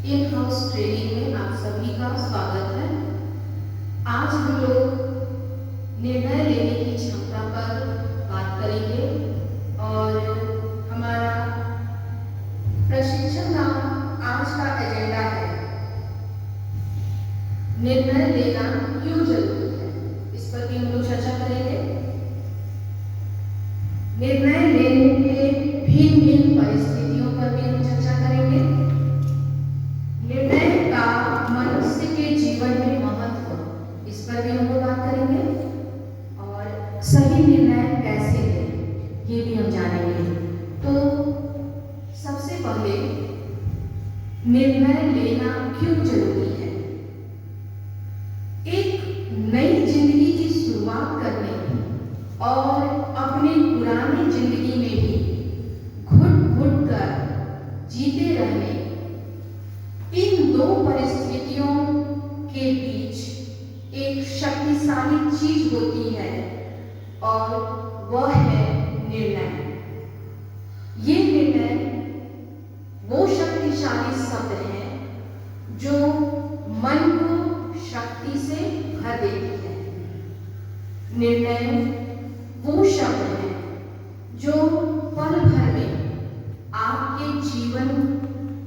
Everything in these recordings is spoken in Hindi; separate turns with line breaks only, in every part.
इन हाउस ट्रेनिंग में आप सभी का स्वागत है। आज हम लोग निर्णय लेने की क्षमता पर बात करेंगे और हमारा प्रशिक्षण का आज का एजेंडा है निर्णय लेना क्यों जरूरी है। इस पर भी हम लोग चर्चा करेंगे। निर्णय लेने के भिन्न भिन्न परिस्थितियों पर भी हम चर्चा करेंगे। निर्णय का मनुष्य के जीवन में महत्व, इस पर भी हम लोग बात करेंगे और सही निर्णय कैसे लें ये भी हम जानेंगे। तो सबसे पहले निर्णय लेना क्यों जरूरी है। एक नई जिंदगी की शुरुआत करने और अपने पुरानी जिंदगी में भी घुट घुट कर जीते रहने, इन दो परिस्थितियों के बीच एक शक्तिशाली चीज होती है और वह है निर्णय। ये निर्णय वो शक्तिशाली शब्द है जो मन को शक्ति से भर देती है। निर्णय वो शब्द है जो पल भर में आपके जीवन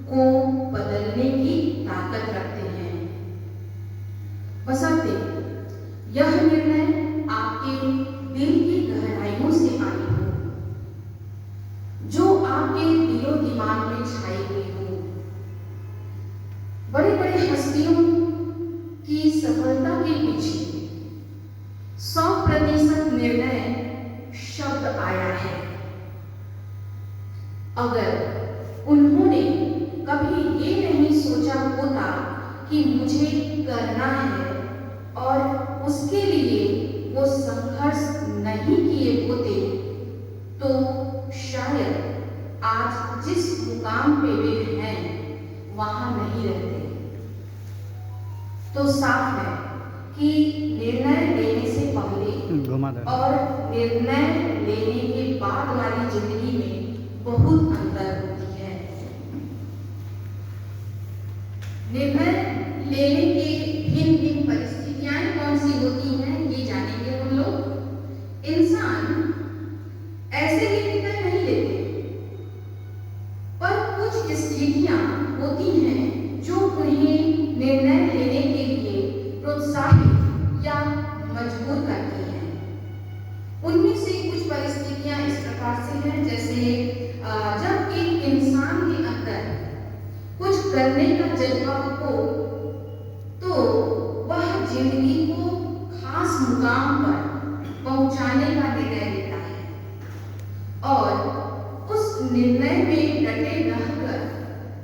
को बदलने की ताकत रखते हैं। बशर्ते यह निर्णय आपके दिल की गहराइयों से आई हो, जो आपके दिलो दिमाग में छाई हुई हो। बड़े बड़े हस्तियों की सफलता के पीछे 100% निर्णय शब्द आया है। अगर उन्होंने कभी ये नहीं सोचा होता कि मुझे करना है और उसके लिए वो संघर्ष नहीं किए होते, तो शायद आज जिस मुकाम पे वे हैं वहां नहीं रहते। तो साफ है कि निर्णय लेने से पहले और निर्णय लेने के बाद वाली जिंदगी में बहुत अंतर होती है। निर्णय लेने के भिन्न भिन्न परिस्थितियां कौन सी होती हैं ये जानेंगे हम लोग। इंसान ऐसे ही निर्णय नहीं लेते, पर कुछ स्थितियां होती हैं जो उन्हें निर्णय लेने के लिए प्रोत्साहित या मजबूर करती हैं। उनमें से कुछ परिस्थितियां इस प्रकार से हैं, जैसे जब एक इंसान के अंदर कुछ करने का जज्बा हो तो वह जिंदगी को खास मुकाम पर पहुंचाने का निर्णय लेता है और उस निर्णय में डटे रहकर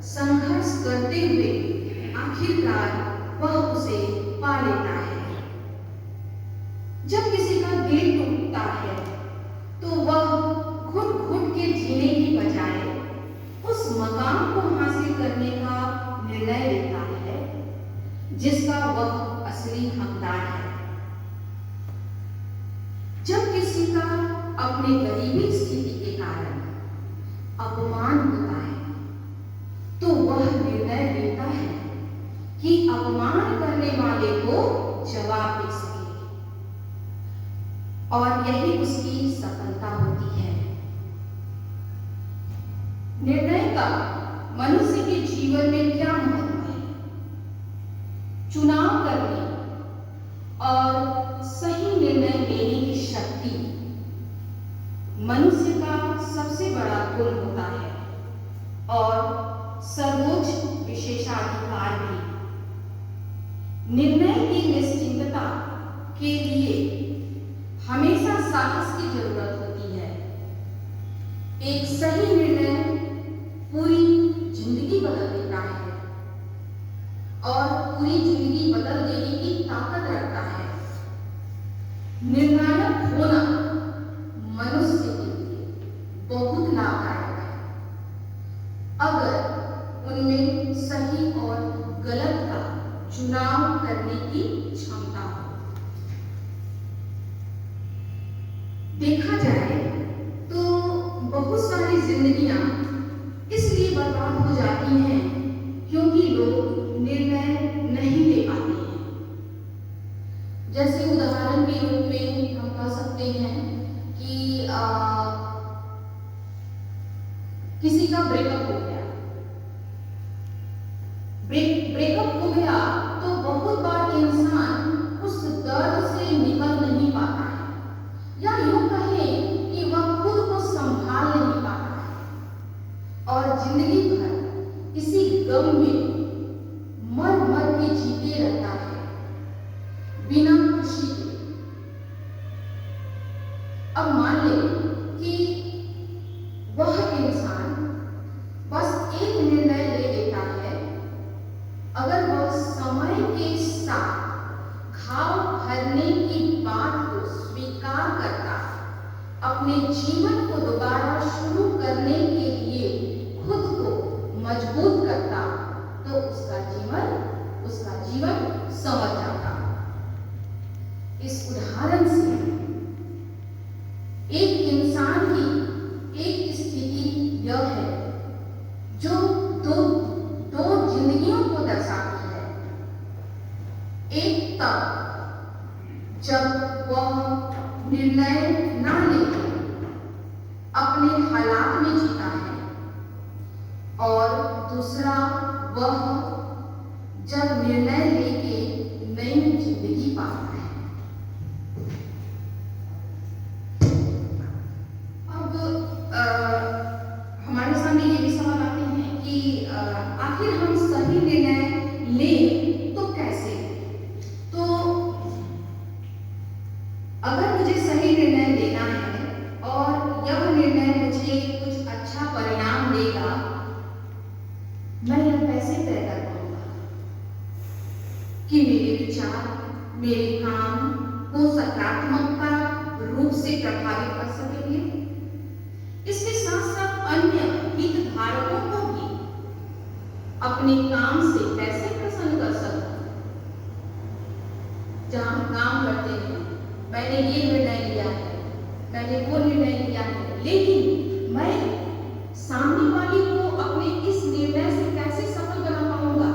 संघर्ष करते हुए आखिरकार वह उसे पा लेता है। जब किसी का दिल टूटता है तो वह घुट घुट के जीने की बजाय उस मकाम को हासिल करने का निर्णय लेता है जिसका वह असली हकदार है। जब किसी का अपनी गरीबी स्थिति के कारण अपमान होता है तो वह निर्णय लेता है कि अपमान करने वाले को जवाब दे सके और यही उसकी सफलता होती है। निर्णय का मनुष्य के जीवन में क्या महत्व है। चुनाव करने और सही निर्णय लेने की शक्ति मनुष्य का सबसे बड़ा गुण होता है और सर्वोच्च विशेषाधिकार भी। निर्णय की निश्चितता के लिए हमेशा साहस की जरूरत होती है। एक सही निर्णय पूरी जिंदगी बदल देता है और पूरी जिंदगी बदल देने की ताकत रखता है। निर्णायक होना मनुष्य के लिए बहुत लाभदायक है अगर उनमें सही और गलत का चुनाव करने की क्षमता हो। देखा जाए तो बहुत सारी जिंदगियां लोग निर्णय नहीं ले पाते हैं। जैसे उदाहरण के रूप में हम कह सकते हैं कि किसी का ब्रेकअप हो गया, ब्रेकअप हो गया तो बहुत बार इंसान उस दर्द से निकल नहीं पाता है, या यूं कहें कि वह खुद को संभाल नहीं पाता है और जिंदगी भर इसी गम में मर मर के जीते रहता है बिना खुशी के। अब मान ले कि वह इंसान बस एक निर्णय ले लेता है, अगर वह समय के साथ घाव भरने की बात को स्वीकार करता, अपने जीवन को दोबारा शुरू करने के लिए खुद को मजबूत करता, तो उसका जीवन संवर जाता। इस उदाहरण से एक इंसान की एक स्थिति यह है जो दो जिंदगियों को दर्शाती है। एक तब जब वह निर्णय ना लेके अपने हालात में जीता है, और दूसरा वह जब निर्णय लेके नई जिंदगी पाता है। अब हमारे सामने ये भी सवाल आते हैं कि आखिर हम सही निर्णय लें तो कैसे? तो अगर मुझे सही निर्णय लेना है और यह निर्णय मुझे कुछ अच्छा परिणाम देगा, मैं यह कैसे तय कर पाऊंगा कि मेरे विचार, मेरे काम को सकारात्मकता रूप से प्रभावित कर सकेंगे? इसके साथ साथ अन्य हितधारकों को भी अपने काम से कैसे प्रसन्न कर सकूं? जहां हम काम करते हैं, मैंने ये निर्णय लिया है, मैंने वो निर्णय लिया है, लेकिन मैं सामने वाले को अपने इस निर्णय से कैसे सफल बना पाऊंगा?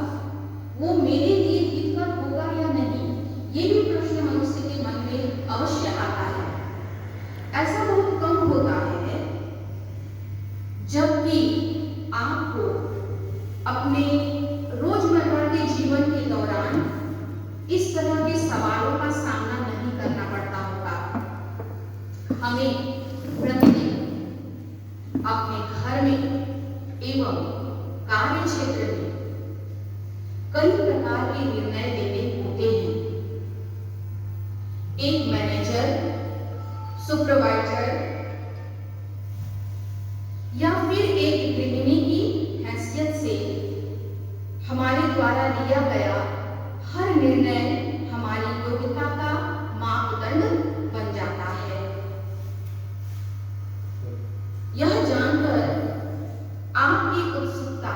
वो मेरे लिए हितकर होगा या नहीं? ये भी प्रश्न मनुष्य के मन में अवश्य आता है। ऐसा बहुत कम होता है जबकि आपको अपने रोजमर्रा के जीवन के दौरान इस तरह के सवालों का सामना नहीं करना पड़ता होगा। हमें प्रतिदिन अपने घर में एवं कार्य क्षेत्र में कई प्रकार के निर्णय लेने होते हैं। एक मैनेजर, सुपरवाइजर या फिर एक गृहिणी की हैसियत से हमारे द्वारा लिया गया हर निर्णय हमारी योग्यता का मापदंड बन जाता है। यह जानकर आपकी उत्सुकता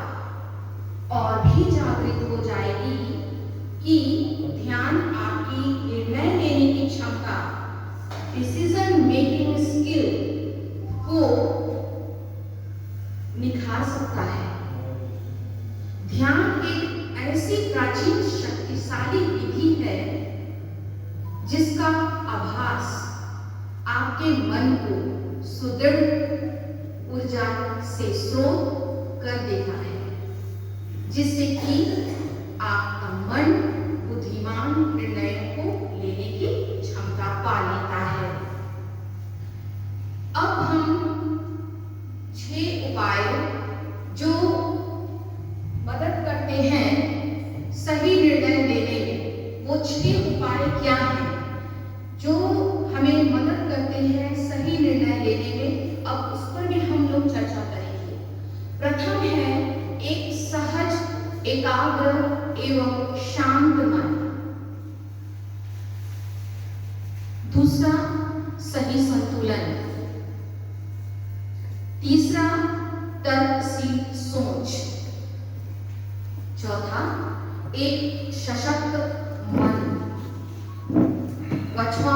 और भी जागृत हो जाएगी कि ध्यान आपकी निर्णय लेने की क्षमता, डिसीजन मेकिंग स्किल को निखार सकता है। ध्यान एक ऐसी प्राचीन शक्तिशाली विधि है जिसका आभास आपके मन को सुदृढ़ ऊर्जा से स्रोत कर देता है, जिससे कि आपका मन बुद्धिमान निर्णयों को लेने की क्षमता पा लेता है। अब हम 6 उपाय जो मदद करते हैं सही निर्णय लेने में, वो 6 उपाय क्या हैं जो हमें मदद करते हैं सही निर्णय लेने में? अब उस पर भी हम लोग चर्चा करेंगे। प्रथम है एक सहज, एकाग्र एवं शांत मन। दूसरा, सही संतुलन। तीसरा, तर्कशील सोच। चौथा, एक सशक्त मन। पांचवा,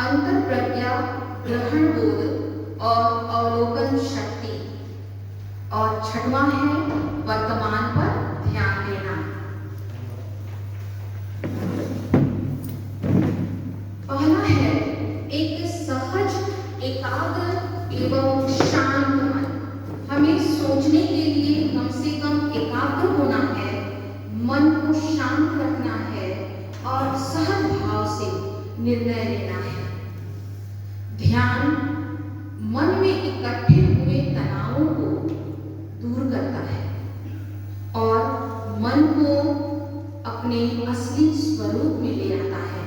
अंतर प्रज्ञा, ग्रहण बोध और अवलोकन शक्ति। और छठवां है वर्तमान पर ध्यान देना। को अपने असली स्वरूप में ले आता है।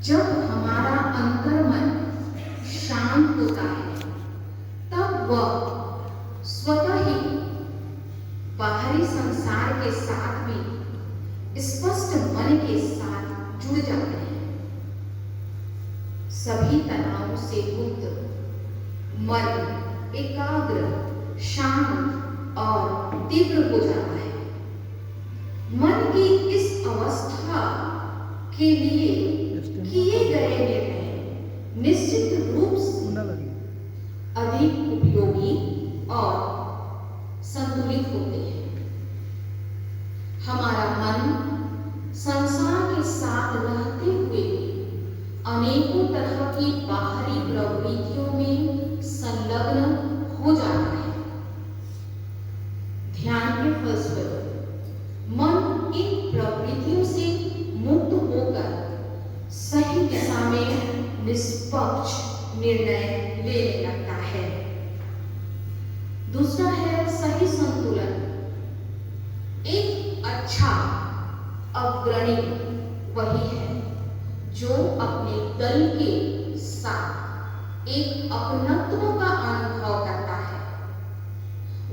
जब हमारा अंतर्मन शांत होता है, तब वह स्वतः ही बाहरी संसार के साथ भी स्पष्ट मन के साथ जुड़ जाते हैं। सभी तनाव से मुक्त मन एकाग्र, शांत और तीव्र हो जाता है। मन की इस अवस्था के लिए किए गए निर्णय निश्चित रूप से अधिक उपयोगी और संतुलित होते हैं। हमारा मन संसार के साथ रहते हुए अनेकों तरह की बाहरी प्रवृत्तियों में संलग्न हो जाता है। ध्यान के फलस्वरूप मन इन प्रवृत्तियों से मुक्त होकर सही दिशा में निष्पक्ष निर्णय लेने लगता है। दूसरा है सही संतुलन। एक अच्छा अग्रणी वही है जो अपने दल के साथ एक अपनत्व का अनुभव करता है।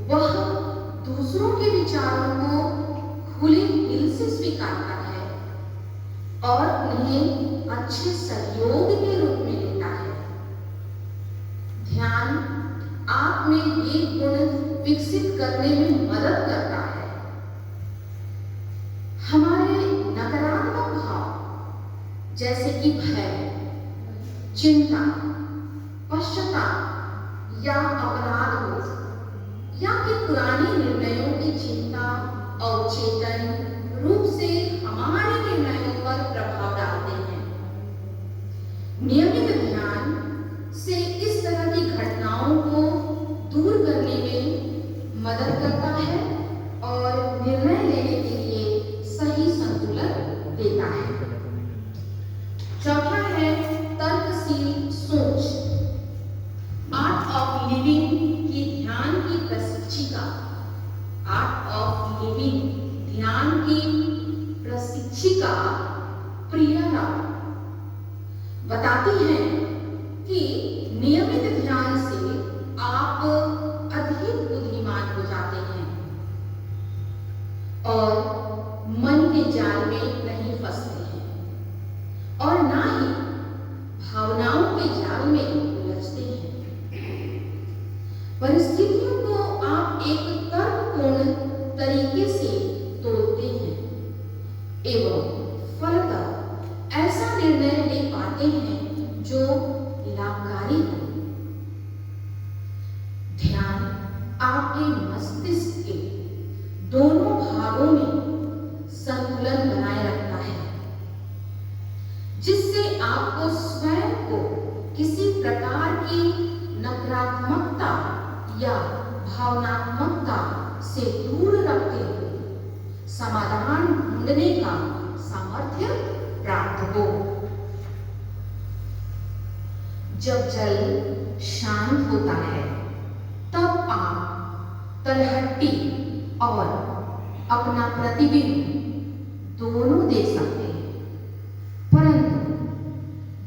वह दूसरों के विचारों को खुले दिल से स्वीकारता है और उन्हें अच्छे सहयोग के रूप में लेता है। ध्यान आप में ये गुण विकसित करने में मदद करता है। हमारे नकारात्मक भाव जैसे कि भय, चिंता, पश्चाताप या अपराध बोध या कि पुराने निर्णयों की चिंता अवचेतन रूप से हमारे निर्णयों पर प्रभाव डालते हैं। नियमित ध्यान से इस तरह की घटनाओं को दूर करने में मदद करता है और निर्णय लेने के लिए सही संतुलन देता है। चौथा है तर्कशील सोच। आर्ट ऑफ लिविंग की ध्यान की प्रशिक्षिका, आर्ट ऑफ लिविंग ध्यान की प्रशिक्षिका प्रिया राव बताती हैं कि नियमित ध्यान से आप अधिक बुद्धिमान हो जाते हैं और मन के जाल में नहीं फंसते हैं और ना ही भावनाओं के जाल में उलझते हैं। परिस्थितियों को आप एक तर्कपूर्ण तरीके से तोड़ते हैं एवं फलतः ऐसा निर्णय ले पाते हैं जो लाभकारी हो। ध्यान आपके मस्तिष्क के दोनों भागों में संतुलन बनाए रखता है, जिससे आपको स्वयं को किसी प्रकार की नकारात्मकता या भावनात्मकता से दूर रखते हुए समाधान ढूंढने का सामर्थ्य प्राप्त हो। जब जल शांत होता है, तब आप तलहटी और अपना प्रतिबिंब दोनों देख सकते हैं, परंतु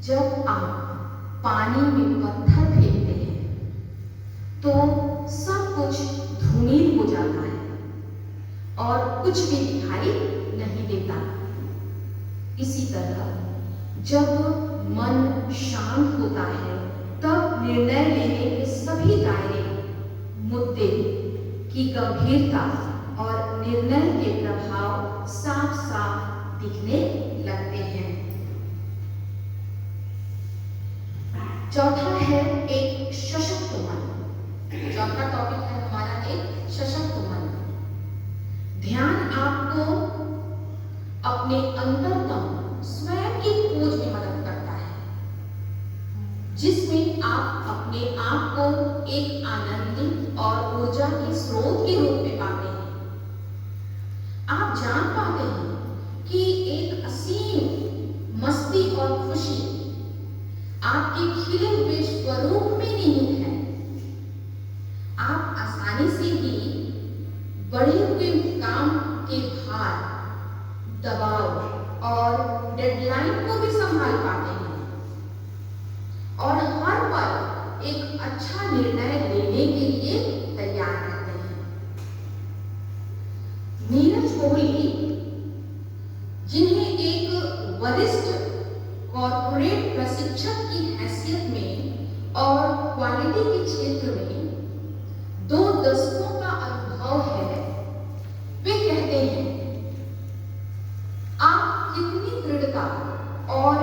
जब आप पानी में पत्थर फेंकते हैं तो सब कुछ धूमिल हो जाता है और कुछ भी दिखाई नहीं देता। इसी तरह जब मन शांत होता है, तब निर्णय लेने के सभी दायरे, मुद्दे की गंभीरता और निर्णय के प्रभाव साफ साफ दिखने लगते हैं। चौथा है एक सशक्त मन। चौथा टॉपिक है हमारा एक सशक्त मन। ध्यान आपको अपने अंतरतम स्वयं की खोज में मदद करता है, जिसमें आप अपने आप को एक आनंदित और ऊर्जा के स्रोत के रूप में पाते हैं। आप जान पाते हैं कि एक असीम मस्ती और खुशी आपके खिले हुए स्वरूप में निहित है। आप आसानी से ही बढ़े हुए काम के भार, दबाव और डेडलाइन को भी संभाल पाते हैं और हर पल एक अच्छा निर्णय लेने के लिए तैयार रहते हैं। नीरज कोहली, जिन्हें एक वरिष्ठ कॉर्पोरेट प्रशिक्षक की हैसियत में और क्वालिटी के क्षेत्र में 2 दशकों का अनुभव है, वे कहते हैं, आप कितनी दृढ़ता और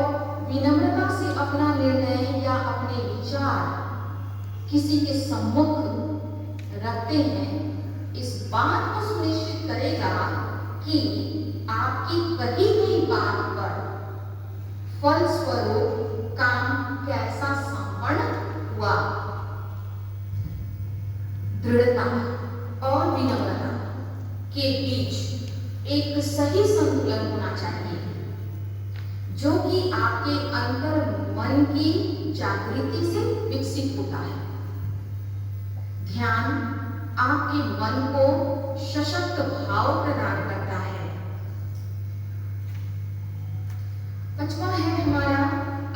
विनम्रता से अपना निर्णय या अपने विचार किसी के सम्मुख रखते हैं, इस बात को सुनिश्चित करेगा कि आपकी कही गई बात पर फलस्वरूप काम कैसा संपन्न हुआ। दृढ़ता और विनम्रता के बीच एक सही संतुलन होना चाहिए, जो कि आपके अंतर मन की जागृति से विकसित होता है। ध्यान आपके मन को सशक्त भाव प्रदान करता है। 5वां है हमारा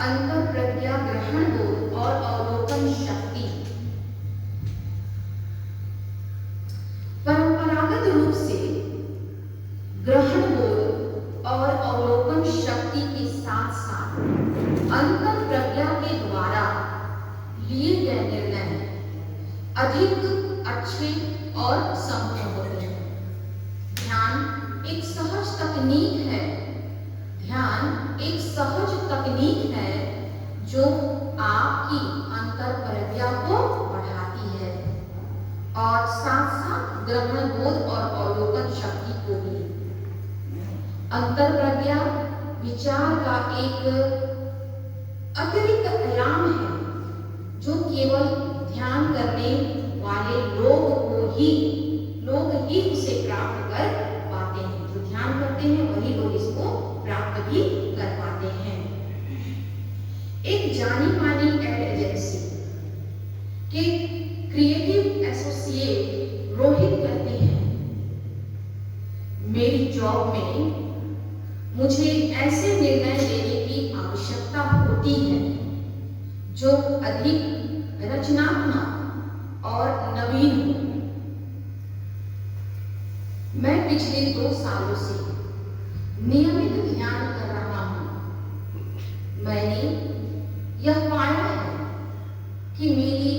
अंतर प्रज्ञा ग्रहण बोध और अवलोकन शक्ति। परंपरागत रूप से ग्रहण बोध और अवलोकन शक्ति के साथ साथ अंतर प्रज्ञा के द्वारा लिए गए निर्णय अधिक अच्छे और संभव होते हैं। ध्यान एक सहज तकनीक है। ध्यान एक सहज तकनीक है जो आपकी अंतर प्रज्ञा को बढ़ाती है और साथ साथ ग्रहण बोध और अवलोकन शक्ति को भी। अंतर प्रज्ञा विचार का एक अतिरिक्त आयाम है जो केवल ध्यान करने वाले लोग ही उसे प्राप्त कर पाते हैं। जो ध्यान करते हैं वही लोग इसको प्राप्त भी कर पाते हैं। एक जानी मानी एड एजेंसी के क्रिएटिव एसोसिएट रोहित कहते हैं, मेरी जॉब में मुझे ऐसे निर्णय लेने की आवश्यकता होती है जो अधिक रचनात्मक और नवीन हो। मैं पिछले 2 सालों से नियमित ध्यान कर रहा हूं। मैंने यह पाया है कि मेरी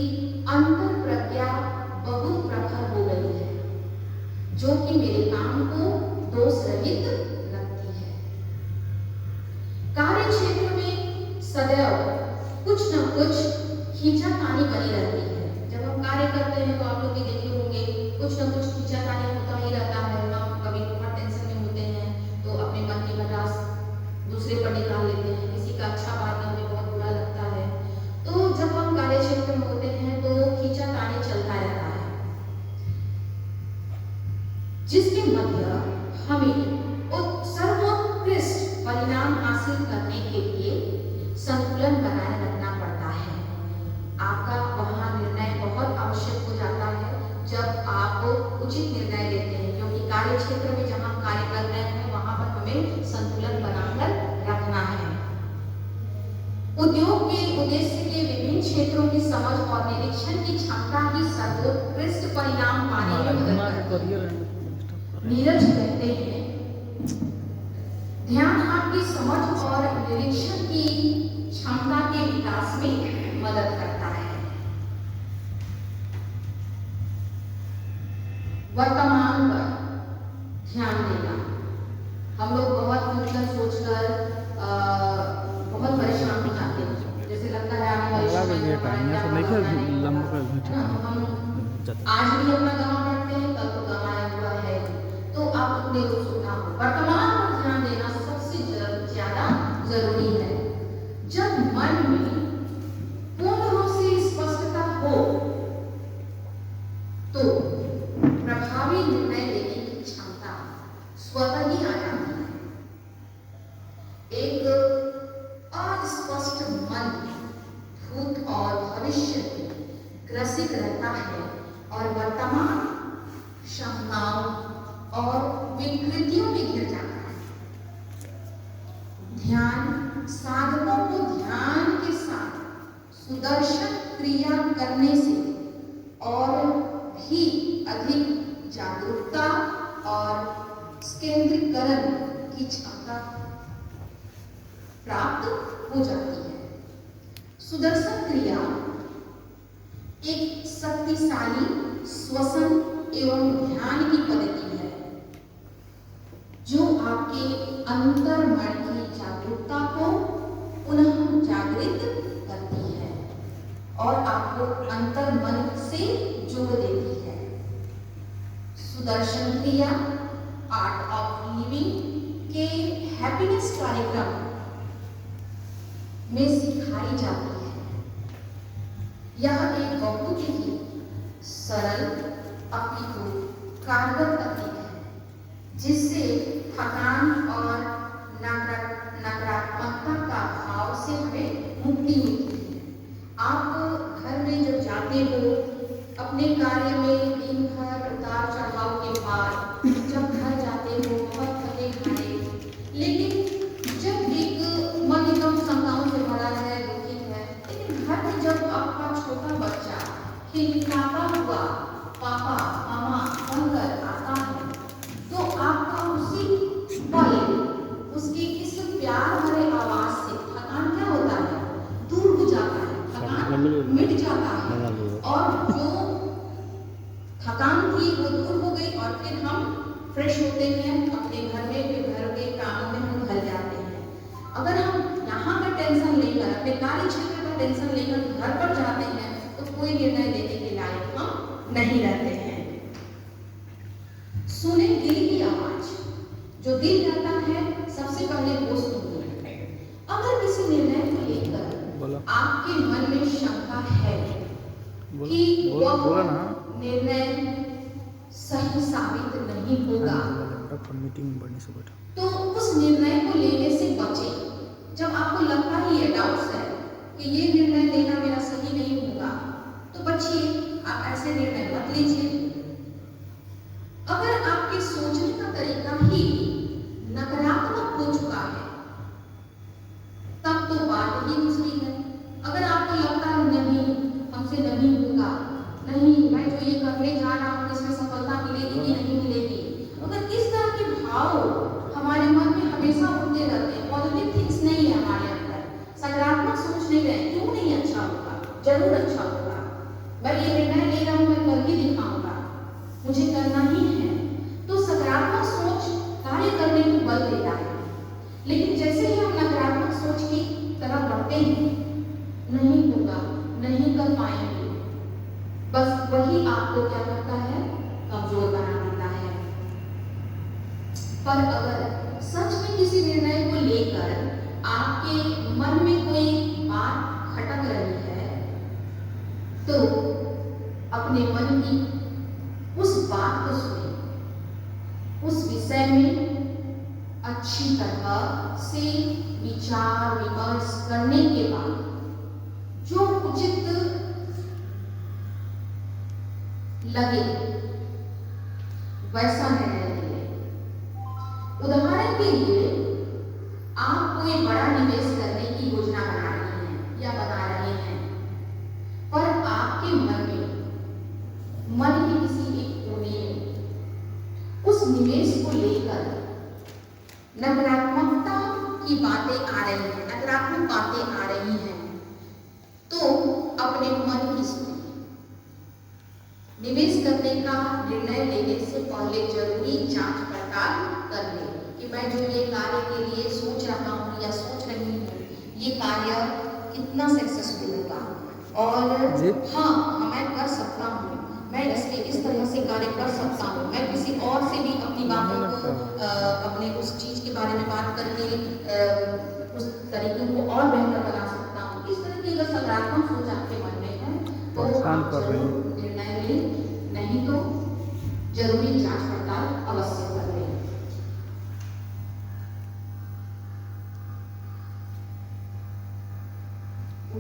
अंतर प्रज्ञा बहुत प्रखर हो गई है, जो कि मेरे काम को दोष रहित रखती है। कार्य क्षेत्र में सदैव कुछ न कुछ खींचातानी बनी रहती है। जब हम कार्य करते हैं तो आप लोग भी देखे होंगे, कुछ न कुछ खींचातानी होता ही रहता है। हम कभी बहुत टेंशन में होते हैं तो अपने मन की भड़ास दूसरे पर निकाल लेते हैं। किसी का अच्छा बात हमें बहुत बुरा लगता है, तो जब हम कार्य क्षेत्र में होते हैं तो खींचातानी चलता रहता है, जिसके मध्य हमें सर्वोत्कृष्ट परिणाम हासिल करने के लिए संतुलन बनाए रखना पड़ता है। आपका वहां निर्णय बहुत आवश्यक हो जाता है जब आप उचित निर्णय लेते हैं, क्योंकि कार्य क्षेत्र में जहां कार्य कर रहे हैं वहां पर हमें संतुलन बनाकर रखना है। उद्योग के उद्देश्य के विभिन्न क्षेत्रों की समझ और निरीक्षण की क्षमता ही सर्वोत्कृष्ट परिणाम पाने में मदद करती है। नीरज कहते हैं, ध्यान आपकी समझ और निरीक्षण की क्षमता के विकास में मदद करता है। वर्तमान पर ध्यान देना। हम लोग बहुत सोचकर बहुत परेशान हो जाते हैं। जैसे लगता है आने वाले समय में आज भी अपना गंवा पड़ते हैं, कल तो गंवाया हुआ है, तो आप अपने को सोचना हो। वर्तमान पर ध्यान देना सबसे ज्यादा जरूरी है। जब मन में पूर्ण रूप से स्पष्टता हो तो प्रभावी निर्णय लेने की क्षमता स्वतः ही आ जाती है। एक अस्पष्ट मन भूत और भविष्य में ग्रसित रहता है और वर्तमान क्षमताओं और विकृतियों में घिर जाता है। ध्यान साधकों को ध्यान के साथ सुदर्शन क्रिया करने से और भी अधिक जागरूकता और केंद्रीकरण की क्षमता प्राप्त हो जाती है। सुदर्शन क्रिया एक शक्तिशाली श्वसन एवं ध्यान की पद्धति है जो आपके अंतर्मन की जागरूकता को पुनः जागृत करती है और आपको अंतर्मन से जोड़ देती है। सुदर्शन क्रिया आर्ट ऑफ लिविंग के हैप्पीनेस कार्यक्रम में सिखाई जाती है। यह एक बहुत ही सरल अपितु कारगर तकनीक है जिससे थकान और नकारात्मकता का भाव से हमें मुक्ति मिलती है। आप घर में जब जाते हो अपने कार्य में दिन भर उतार चढ़ाव के बाद जब घर जाते हो बहुत थके खाए, लेकिन जब एक मन एकदम शंकाओं से भरा है, दुखी है, लेकिन घर में जब आपका छोटा बच्चा खिलखिलाता हुआ पापा मामा बनकर आता है तो आपका उसी पल उसकी इस प्यार भरे आवाज से थकान क्या होता है, दूर हो जाता है, थकान मिट जाता है और जो थकान थी वो दूर हो गई और फिर हम फ्रेश होते हैं अपने घर में, फिर घर के कामों में हम ढल जाते हैं। अगर हम यहाँ का टेंशन लेकर अपने कार्य क्षेत्र का टेंशन लेकर घर पर जाते हैं तो कोई निर्णय लेने के लायक हम नहीं रहते हैं। सुने दिल की आवाज, जो दिल कहता है सबसे पहले वो सुनिए। अगर किसी निर्णय को लेकर आपके मन में शंका है कि वह निर्णय सही साबित नहीं होगा तो उस निर्णय को लेने से बचें। जब आपको लगता ही है, डाउट्स है कि ये निर्णय लेना मेरा सही नहीं होगा तो बचिए, आप ऐसे निर्णय मत लीजिए। अगर आपके सोचने का तरीका ही नकारात्मक हो चुका है तब तो बात ही दूसरी है। अगर आपको लगता है नहीं हमसे नहीं होगा, नहीं मैं जो ये करने जा रहा हूँ इसमें सफलता मिलेगी कि नहीं मिलेगी, अगर इस तरह के भाव हमारे मन में हमेशा उठते रहते हैं, पॉजिटिव थिंग्स नहीं है हमारे अंदर, सकारात्मक सोच नहीं रहे, क्यों नहीं अच्छा होगा, जरूर अच्छा होगा, मैं ये निर्णय ले रहा हूँ, मैं कर ही दिखाऊंगा, मुझे करना ही है, तो सकारात्मक सोच कार्य करने को बल देता है। लेकिन जैसे ही हम नकारात्मक सोच की तरफ बढ़ते हैं, नहीं होगा, नहीं कर पाएंगे, बस वही आपको क्या करता है, कमजोर बना देता है। पर अगर सच में किसी निर्णय को लेकर आपके मन में कोई बात खटक रही है तो अपने मन की उस बात को सुने, उस विषय में अच्छी तरह से विचार विमर्श करने के बाद जो उचित लगे वैसा निर्णय लें। उदाहरण के लिए आप कोई बड़ा निवेश करने की योजना बना रहे हैं या बना रहे हैं, पर आपके मन के किसी एक कोने में उस निवेश को लेकर नकारात्मकता की बातें आ रही हैं, नकारात्मक बातें आ रही हैं, तो अपने मन की सुने। निवेश करने का निर्णय लेने से पहले जरूरी जांच पड़ताल कर ले कि मैं जो ये कार्य के लिए सोच रहा हूँ या सोच रही हूँ, ये कार्य कितना सक्सेसफुल होगा और हाँ मैं कर सकता हूँ, मैं इसके इस तरह से कार्य कर सकता हूँ, मैं किसी और से भी अपनी बातों को अपने उस चीज के बारे में बात करके उस तरीके को और बेहतर बना सकता हूँ। इस तरह की अगर सकारात्मक सोच आपके मन में है तो निर्णय लें, नहीं तो जरूरी जांच पड़ताल अवश्य कर लें।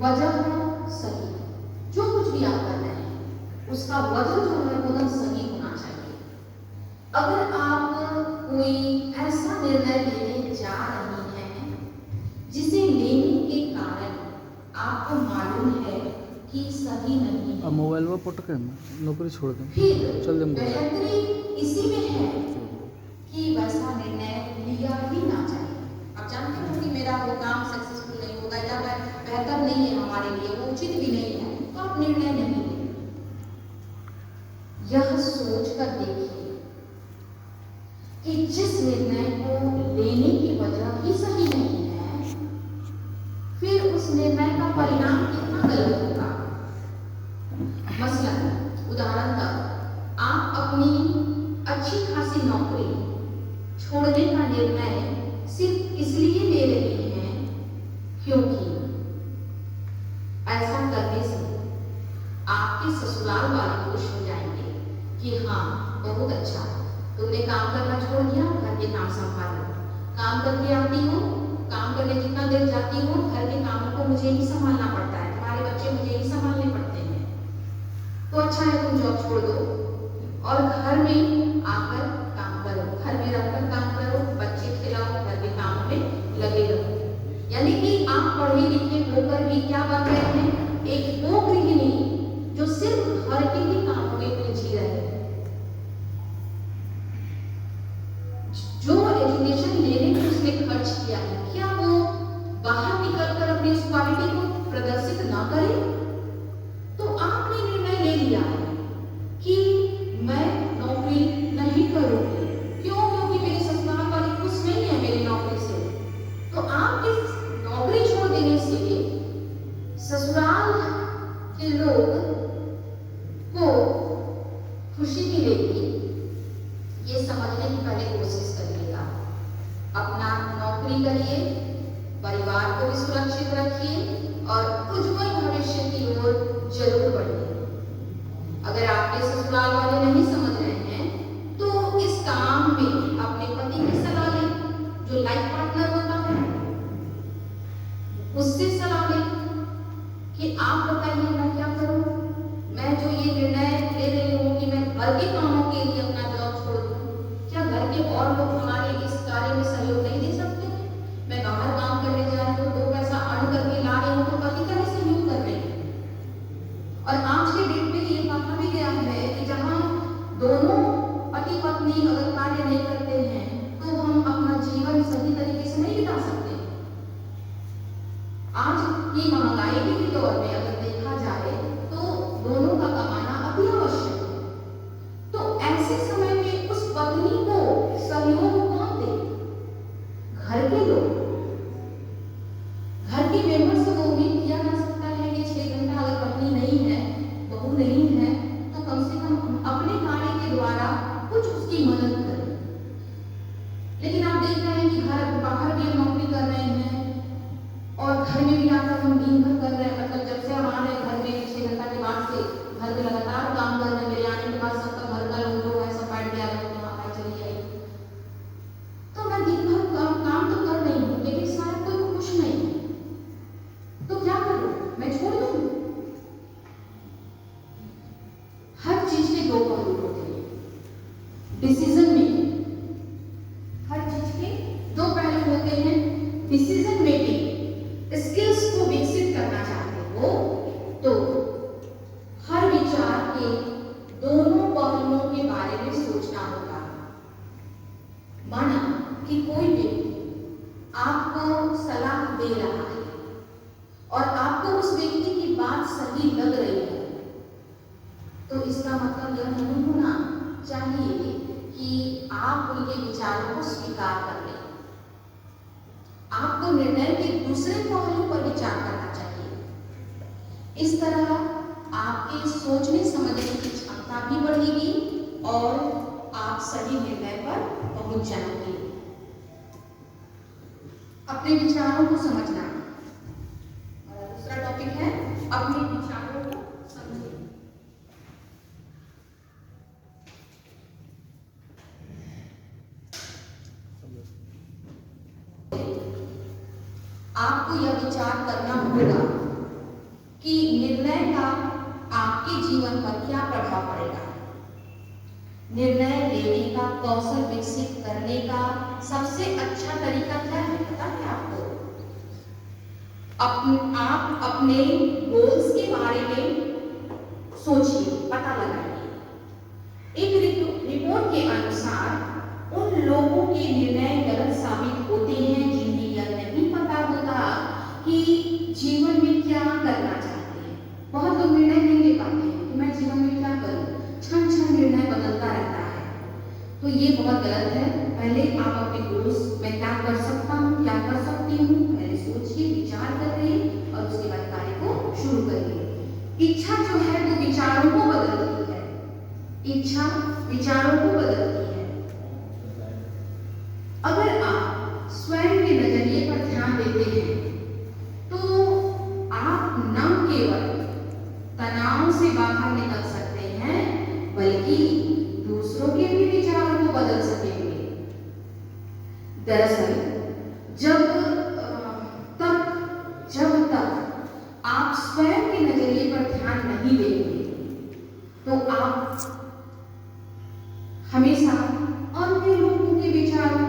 वजह सही, जो कुछ भी आप कर रहे हैं उसका वजह जो है वो सही होना चाहिए। अगर आप कोई ऐसा निर्णय लेने जा रही हैं जिसे लेने के कारण आपको मालूम है कि सही नहीं है।
अब मोबाइल वो पुट के नौकरी छोड़ दें,
फिर
चल दें।
बेहतरी इसी में है कि वैसा निर्णय लिया ही ना जाए। अब जानते हो कि मेरा वो काम सक्सेसफुल नहीं होगा या बेहतर नहीं है हमारे लिए, वो उचित भी नहीं है, तो आप निर्णय नहीं लें। यह सोच कर देखिए कि जिस निर्णय को लेने की वजह ही सही नहीं है, फिर उस निर्णय का परिणाम कितना गलत होगा। मसलन उदाहरणतः आप अपनी अच्छी खासी नौकरी छोड़ने का निर्णय सिर्फ इसलिए ले रहे हैं क्योंकि ऐसा करने से आपके ससुराल वाले खुश हो जाएंगे कि हाँ बहुत अच्छा, तुमने काम करना छोड़ दिया, घर के काम संभालो। काम करके आती हो, काम करने जितना देर जाती हो, घर के कामों को मुझे ही संभालना पड़ता है, तुम्हारे बच्चे मुझे ही संभालने पड़ते हैं, तो अच्छा है तुम जॉब छोड़ दो और घर में आकर काम करो, घर में रहकर काम करो, बच्चे खिलाओ, घर के काम में लगे रहो। यानी कि आप पढ़े लिखे होकर भी क्या बन रहे हैं, एक वो गृहिणी जो सिर्फ घर के ही कामों में उलझी रहे। जो एजुकेशन लेने में उसने खर्च किया है, क्या वो बाहर निकलकर अपनी उस क्वालिटी को प्रदर्शित ना करे? तो आपने निर्णय ले लिया है कि मैं नौकरी नहीं करूंगी। क्यों? क्योंकि मेरे ससुराल वाले खुश नहीं है मेरी नौकरी से। तो आपकी नौकरी छोड़ देने से ससुराल के लोग को खुशी मिलेगी, ये समझने की पहले कोशिश करिएगा। अपना नौकरी करिए, परिवार को भी सुरक्षित रखिए और उज्जवल भविष्य की ओर जरूर बढ़िए। अगर आपके ससुराल वाले नहीं समझ रहे हैं तो इस काम में अपने पति की सलाह लें, जो लाइफ पार्टनर होता है उससे सलाह लें कि आप बताइए मैं क्या करूं। मैं जो ये निर्णय ले रही हूं कि मैं घर के कामों के लिए अपना जॉब छोड़ दूं, क्या घर के और लोग हमारे इस कार्य में सहयोग नहीं दे सकते? मैं बाहर काम करने जा रही हूँ, 2 पैसा अर्न करके ला रही हूँ, तो पति का भी सहयोग कर रही हूँ। और आज के डेट में ये कहा भी गया है कि जहाँ दोनों पति पत्नी अगर कार्य नहीं करते हैं तो हम अपना जीवन सही तरीके से नहीं बिता सकते। आज की महंगाई के दौर में अगर देखा जाए तो दोनों का कमाना अति आवश्यक है। तो ऐसे समय में उस पत्नी को सहयोग कौन दे? घर के लोग, घर के मेंबर से वो उम्मीद किया जा सकता है कि 6 घंटा अगर पत्नी नहीं है, बहू नहीं है, तो कम से कम अपने कार्य के द्वारा कुछ उसकी मदद करें। लेकिन आप देख रहे हैं कि घर बाहर भी हम नौकरी कर रहे हैं और घर में भी आकर हम दिन भर कर रहे हैं। मतलब जब से हम आ रहे हैं घर में 6 घंटा के बाद से घर में लगातार काम कर रहे हैं। मेरे आने के बाद सबका घर का लोग जो है सब बैठ गया, वहाँ चली आई, तो मैं दिन भर काम तो कर रही हूँ लेकिन शायद कोई खुश नहीं है, तो क्या करूं? मैं छोड़ दूं? हर चीज के 2 पहलू होते हैं। डिसीजन मेकिंग, हर चीज के 2 पहलू होते हैं। डिसीजन मेकिंग स्किल्स को विकसित करना चाहते हो तो हर विचार के दोनों पहलुओं के बारे में सोचना होगा। माना कि कोई व्यक्ति आपको सलाह दे रहा है और आपको उस व्यक्ति की बात सही लग रही है, तो इसका मतलब यह नहीं होना चाहिए कि आप उनके विचारों को स्वीकार कर लें। आपको निर्णय के दूसरे पहलू पर विचार करना चाहिए। इस तरह आपके सोचने समझने की क्षमता भी बढ़ेगी और आप सही निर्णय पर पहुंच जाएंगे। अपने विचारों को समझना। दूसरा टॉपिक है अपने विचारों को समझें। आपको यह विचार करना होगा कि निर्णय का आपके जीवन पर क्या प्रभाव पड़ेगा। निर्णय लेने का कौशल विकसित करने का सबसे अच्छा तरीका क्या है पता है आपको? आप अपने गोल्स के बारे में सोचिए, पता लगाइए। एक रिपोर्ट के अनुसार उन लोगों के निर्णय गलत साबित होते हैं जिन्हें यह नहीं पता होता कि जीवन में क्या करना चाहते हैं। बहुत लोग निर्णय नहीं ले पाते हैं कि मैं जीवन में क्या करूं, क्षण क्षण निर्णय बदलता रहता है। तो ये बहुत गलत है। पहले आप अपने गोल्स में क्या कर सकता हूँ, क्या कर सकती हूँ, पहले सोचिए, विचार करिए और उसके बाद कार्य को शुरू करिए। इच्छा जो है वो विचारों को बदलती है, इच्छा विचारों को बदलती है। अगर आप स्वयं के नजरिए पर ध्यान देते हैं तो आप न केवल तनाव से बाहर निकल सकते हैं बल्कि दूसरों के भी विचारों को बदल सकेंगे। दरअसल जब तक आप स्वयं के नजरिए पर ध्यान नहीं देंगे तो आप हमेशा अन्य लोगों के विचारों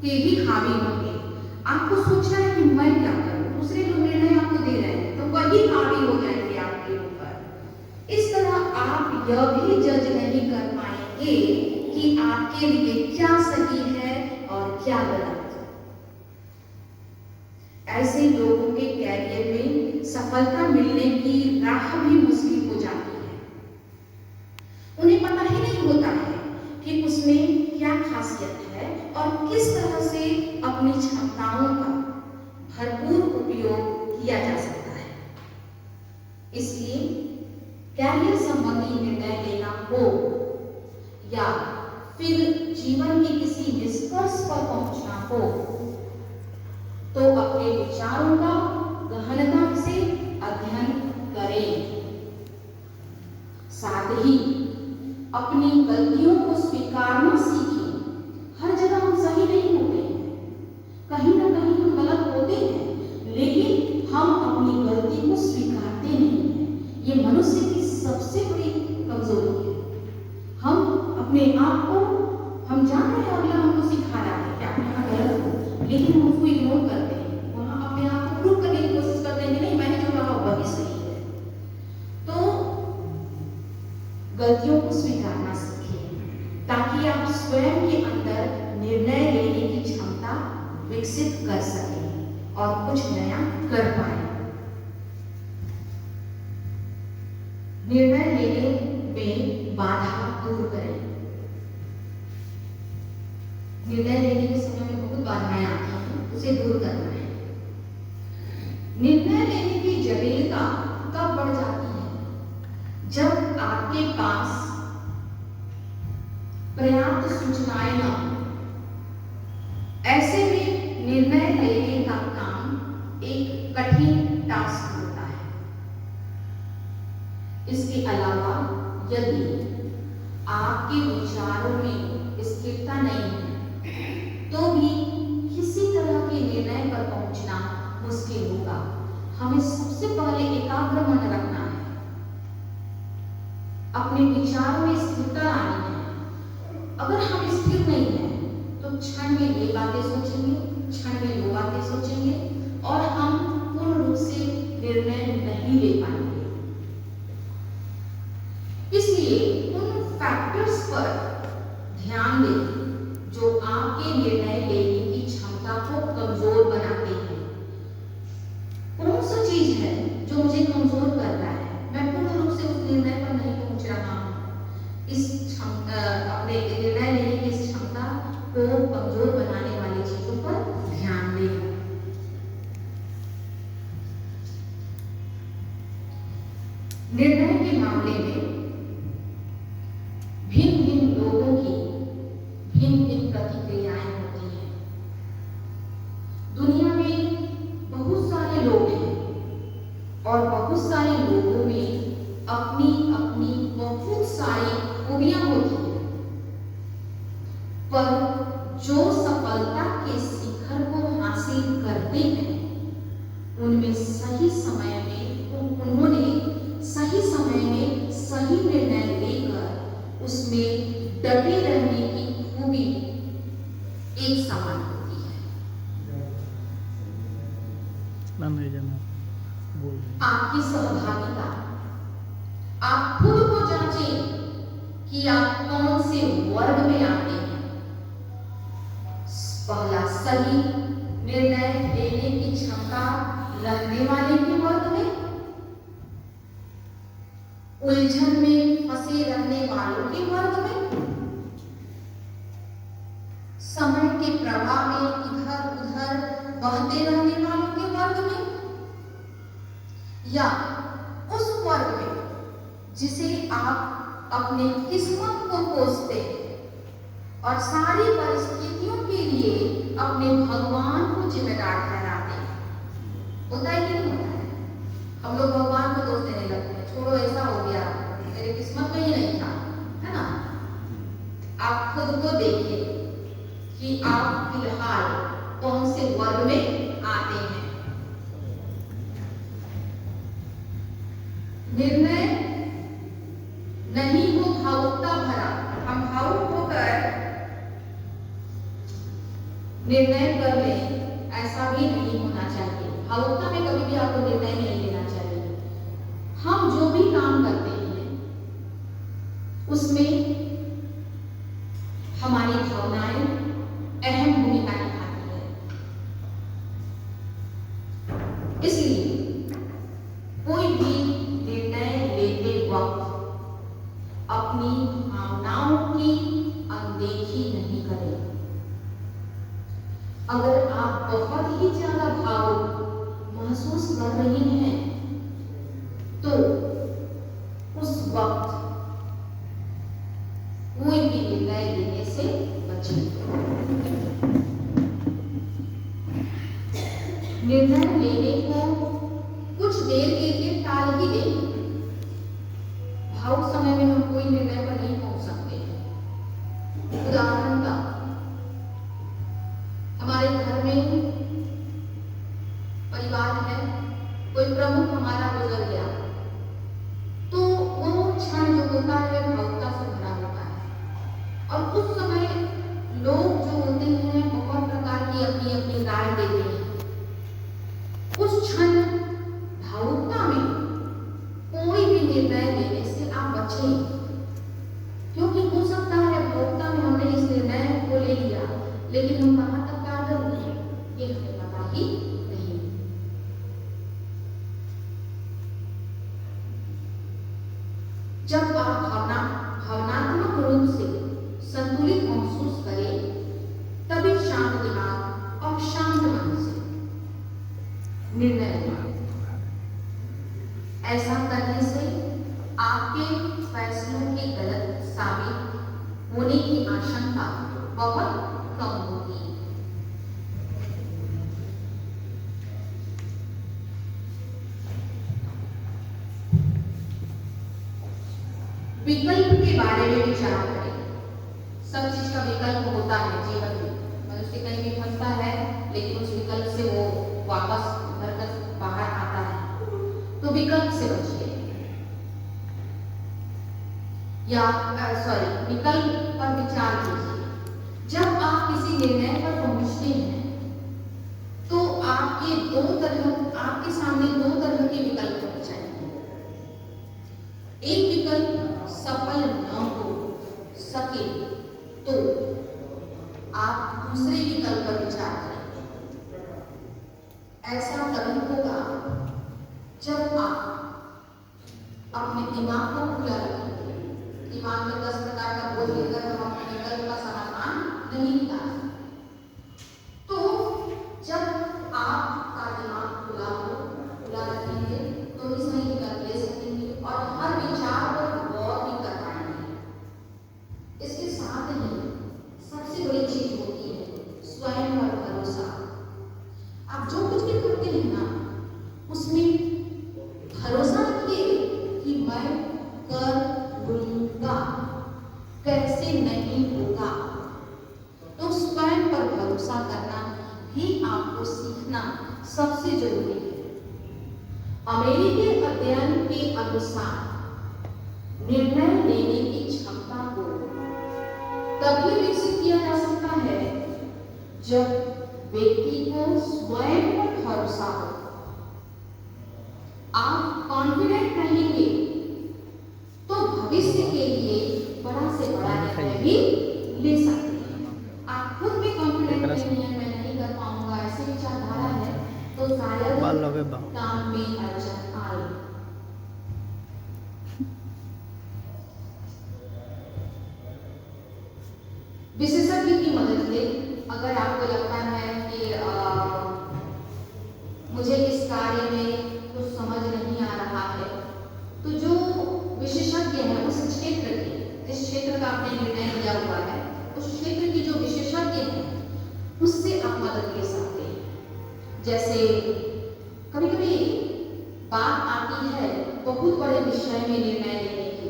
के ही हावी होंगे। आपको सोचना है कि मैं क्या करूं, दूसरे लोग निर्णय आपको दे रहे हैं तो वही हावी हो जाएंगे आपके ऊपर। इस तरह आप यह भी जज नहीं कर पाएंगे कि आपके लिए क्या सही है और क्या गलत। ऐसे लोगों के कैरियर में सफलता मिलने की राह भी मुश्किल हो जाती है। उन्हें पता ही नहीं होता है कि उसमें क्या खासियत है और किस तरह से अपनी क्षमताओं का भरपूर उपयोग किया जा सकता है। इसलिए कैरियर संबंधी निर्णय लेना हो या फिर जीवन के किसी निष्कर्ष पर पहुंचना हो तो अपने विचारों का गहनता से अध्ययन करें। साथ ही अपनी गलतियों को स्वीकारना सीखें। हर जगह हम सही नहीं होते हैं, कहीं ना कहीं हम गलत होते हैं, लेकिन हम अपनी गलती को स्वीकारते नहीं हैं। ये मनुष्य की सबसे बड़ी कमजोरी है। हम अपने आप को, हम जान रहे हैं अगला हमको सिखा रहा है कि आप यहाँ गलत हो, लेकिन हम उसको इग्नोर करते हैं। वहाँ अपने आप को प्रूव करने की कोशिश करते हैं कि नहीं, मैंने जो कहा वही सही है। तो गलतियों को स्वीकारना सीखें ताकि आप स्वयं के अंदर निर्णय लेने की क्षमता विकसित कर सकें और कुछ नया कर पाए। निर्णय लेने में बाधा दूर करें। निर्णय लेने के समय में बहुत बाधाएं आती हैं, उसे दूर करना है। निर्णय लेने की जटिलता तब बढ़ जाती है जब आपके पास पर्याप्त सूचनाएं न हो। ऐसे में निर्णय लेने का काम एक कठिन टास्क होता है। इसके अलावा यदि आपके विचारों में स्थिरता नहीं है तो भी किसी तरह के निर्णय पर पहुंचना मुश्किल होगा। हमें सबसे पहले एकाग्र मन रखना है, अपने विचारों में स्थिरता लानी है। अगर हम स्थिर नहीं हैं तो क्षण में ये बातें सोचेंगे, क्षण में वो बातें सोचेंगे और हम पूर्ण रूप से निर्णय नहीं ले पाएंगे। इसलिए उन फैक्टर्स पर ध्यान दें जो आपके निर्णय लेने की क्षमता को कमजोर बनाते हैं। कौन सा चीज है जो मुझे कमजोर कर रहा है, मैं पूर्ण रूप से उस निर्णय पर नहीं पहुंच रहा हूं। अपने निर्णय लेने की इस क्षमता को कमजोर बनाने वाली चीजों पर ध्यान दें। निर्णय के मामले में भिन्न भिन्न लोगों की भिन्न भिन्न प्रतिक्रियाएं होती हैं। दुनिया में बहुत सारे लोग हैं और बहुत सारे लोगों में अपनी अपनी बहुत सारी खूबियां होती हैं, पर जो सफलता के शिखर को हासिल करते हैं उनमें सही समय में उन्होंने सही समय में सही निर्णय लेकर उसमें डटे रहने की खूबी एक समान होती है।
ना नहीं जाना बोल
आपकी सहभागिता, आप खुद को जांचें कि आप कौन से वर्ग में आते हैं। पहला, सही निर्णय लेने की क्षमता रखने वाले के वर्ग में, उलझन में फंसे रहने वालों के वर्ग में, समय के प्रवाह में इधर उधर बहते रहने वालों के वर्ग में, या उस वर्ग में जिसे आप अपने किस्मत को कोसते और सारी परिस्थितियों के लिए अपने भगवान को जिम्मेदार ठहराते हैं। होता है कि नहीं होता है? हम लोग भगवान को दोष देने लगते हैं, छोड़ो ऐसा हो गया, मेरे किस्मत में ही नहीं था, है ना? आप खुद को देखिए कि आप फिलहाल कौन से वर्ग में आते हैं। निर्णय नहीं हो भावुकता भरा, हम भावुक होकर निर्णय कर लें, ऐसा भी नहीं होना चाहिए। भावुकता में कभी भी आपको निर्णय नहीं लेना चाहिए। हम जो भी काम करते हैं उसमें हमारी भावनाएं अहम भूमिका निभाती है। इसलिए कोई भी निर्णय लेते वक्त अपनी भावनाओं की अनदेखी नहीं करें। अगर आप बहुत ही ज्यादा भावुक महसूस कर रहे हैं तो उस वक्त कोई भी निर्णय लेने से बचें। निर्णय लेने को कुछ देर के लिए टाल ही दें। भावुक समय में हम कोई निर्णय पर नहीं पहुंच सकते हैं। उदाहरण का, हमारे घर में परिवार है, कोई प्रमुख हमारा गुजर गया, तो वो क्षण जो होता है भावुकता से भरा होता है। और उस समय लोग जो होते हैं बहुत प्रकार की अपनी अपनी राय देते हैं। उस क्षण भावुकता में कोई भी निर्णय लेने से आप बचें, क्योंकि हो सकता है भावुकता में हमने इस निर्णय को ले लिया, लेकिन हम कहां तक कारगर हुए ये हमें पता ही नहीं। जब आप भावनात्मक रूप से संतुलित महसूस करें, तभी शांत दिमाग और शांत मन से निर्णय लें। ऐसा करने से आपके फैसलों के गलत साबित होने की आशंका बहुत कम होगी। विकल्प के बारे में विचार करें। सब चीज का विकल्प होता है जीवन में। मनुष्य कहीं भी फंसता है, लेकिन उस विकल्प से वो वापस भरकर बाहर आता है। तो विकल्प से बचिए, या विकल्प पर विचार कीजिए। जब आप किसी निर्णय पर पहुंचते हैं तो आपके सामने दो तरह के विकल्प होने चाहिए। एक विकल्प सफल न हो सके तो आप दूसरे विकल्प पर विचार करें। ऐसा तभी होगा जब आप अपने दिमाग को खुला रखेंगे। दिमाग में 10 प्रकार का बोझ लेकर हम अपने विकल्प का समाधान नहीं निकाल सकते। तो जब आपका दिमाग खुला रखेंगे तो ही सही विकल्प ले सकेंगे और हर विचार पर गौर भी कर पाएंगे। इसके साथ ही सबसे बड़ी चीज होती है स्वयं पर भरोसा। आप जो कुछ भी करते हैं ना, उसमें भरोसा रखिए कि मैं कर लूंगा, कैसे नहीं होगा। तो स्वयं पर भरोसा करना भी आपको सीखना सबसे जरूरी है। अमेरिकी अध्ययन के अनुसार निर्णय लेने की क्षमता को तभी विकसित किया जा सकता है जब व्यक्ति को स्वयं पर भरोसा हो। आप कॉन्फिडेंट रहेंगे तो भविष्य के लिए बड़ा से बड़ा निर्णय भी ले सकते हैं। आप खुद भी कॉन्फिडेंट नहीं है, मैं नहीं कर पाऊंगा, ऐसी विचारधारा है तो शायद काम में अड़चन आए। विशेषज्ञ की मदद ले। अगर आपको लगता है कि मुझे इस कार्य में कुछ समझ नहीं आ रहा है, तो जो विशेषज्ञ है उस क्षेत्र के, जिस क्षेत्र का आपने निर्णय लिया हुआ है, उस क्षेत्र की जो विशेषज्ञ है उससे आप मदद ले सकते हैं। जैसे कभी कभी बात आती है बहुत बड़े विषय में निर्णय लेने की,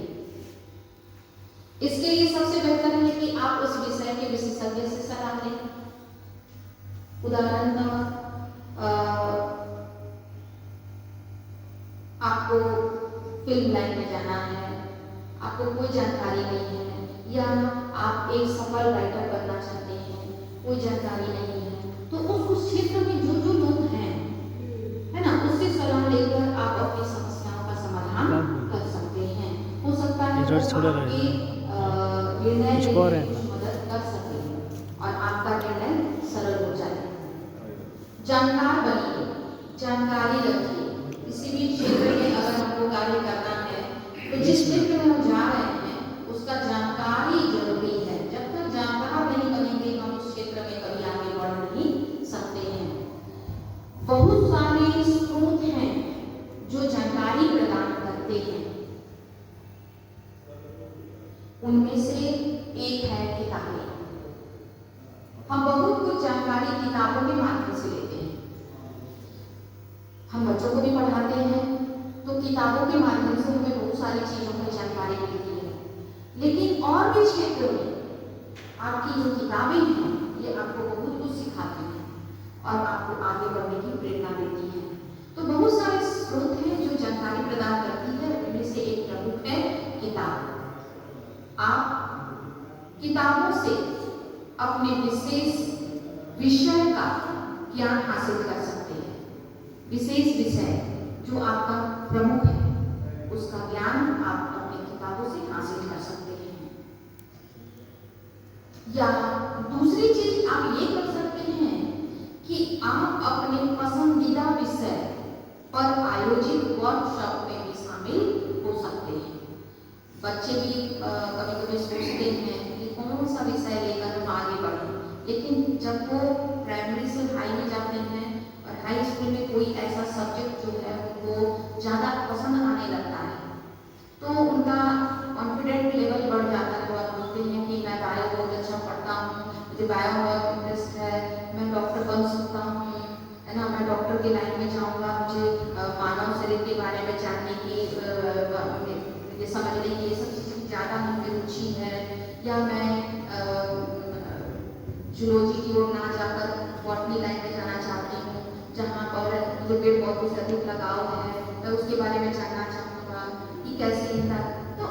इसके लिए सबसे बेहतर है कि आप उस विषय के विशेषज्ञ से सलाह लें। उदाहरण आपको फिल्म लाइन में जाना है, आपको कोई जानकारी नहीं है, या आप एक सफल राइटर बनना चाहते हैं, कोई जानकारी नहीं है, तो उस क्षेत्र में जो जो लोग हैं, है ना, उससे सलाह लेकर आप अपनी समस्याओं का समाधान कर सकते हैं। हो सकता है आपके निर्णय लेने में मदद कर सके और आपका निर्णय सरल हो जाए। जानकार बनिए, जानकारी रखिए। किसी भी क्षेत्र में अगर हमको कार्य करना है तो जिस क्षेत्र में हम जा रहे हैं उसका जानकारी जरूरी है। जब तक जानकार नहीं बनेंगे हम उस क्षेत्र में कभी आगे बढ़ नहीं सकते हैं। बहुत सारे स्रोत हैं जो जानकारी प्रदान करते हैं, उनमें से एक है किताबें। हम बहुत कुछ जानकारी किताबों के माध्यम से लेते हैं। हम बच्चों को भी पढ़ाते हैं तो किताबों के माध्यम से हमें बहुत सारी चीजों की जानकारी मिलती है, लेकिन और भी क्षेत्रों में आपकी जो किताबें हैं ये आपको बहुत कुछ सिखाती हैं और आपको आगे बढ़ने की प्रेरणा देती हैं। तो बहुत सारे स्रोत हैं जो जानकारी प्रदान करती है, उनमें से एक प्रमुख है किताब। आप किताबों से अपने विशेष विषय का ज्ञान हासिल कर सकते हैं। विशेष विषय जो आपका प्रमुख है उसका ज्ञान आप अपनी किताबों से हासिल कर सकते हैं। या दूसरी चीज आप ये कर सकते हैं कि आप अपने पसंदीदा विषय पर आयोजित वर्कशॉप में भी शामिल हो सकते हैं। बच्चे भी कभी कभी सोचते हैं कि कौन सा विषय लेकर हम आगे बढ़ें, लेकिन जब वो प्राइमरी से हाई में जाते हैं और हाई स्कूल में कोई ऐसा सब्जेक्ट जो है वो ज़्यादा पसंद आने लगता है तो उनका कॉन्फिडेंट लेवल बढ़ जाता है और बोलते हैं कि मैं बायो बहुत अच्छा पढ़ता हूँ, मुझे बायो बहुत इंटरेस्ट है, मैं डॉक्टर बन सकता हूँ, है ना, मैं डॉक्टर की लाइन में जाऊँगा, मुझे मानव शरीर के बारे में जानने की ये समझने की ये सब चीज़ें ज़्यादा मुझे रुचि है, या मैं जूलॉजी की ओर ना जाकर बॉटनी लाइन में जाना चाहती हूँ जहाँ पर मुझे पेड़ पौधों से अधिक लगाव है, मैं उसके बारे में जानना चाहूँगा कि कैसे इनका। तो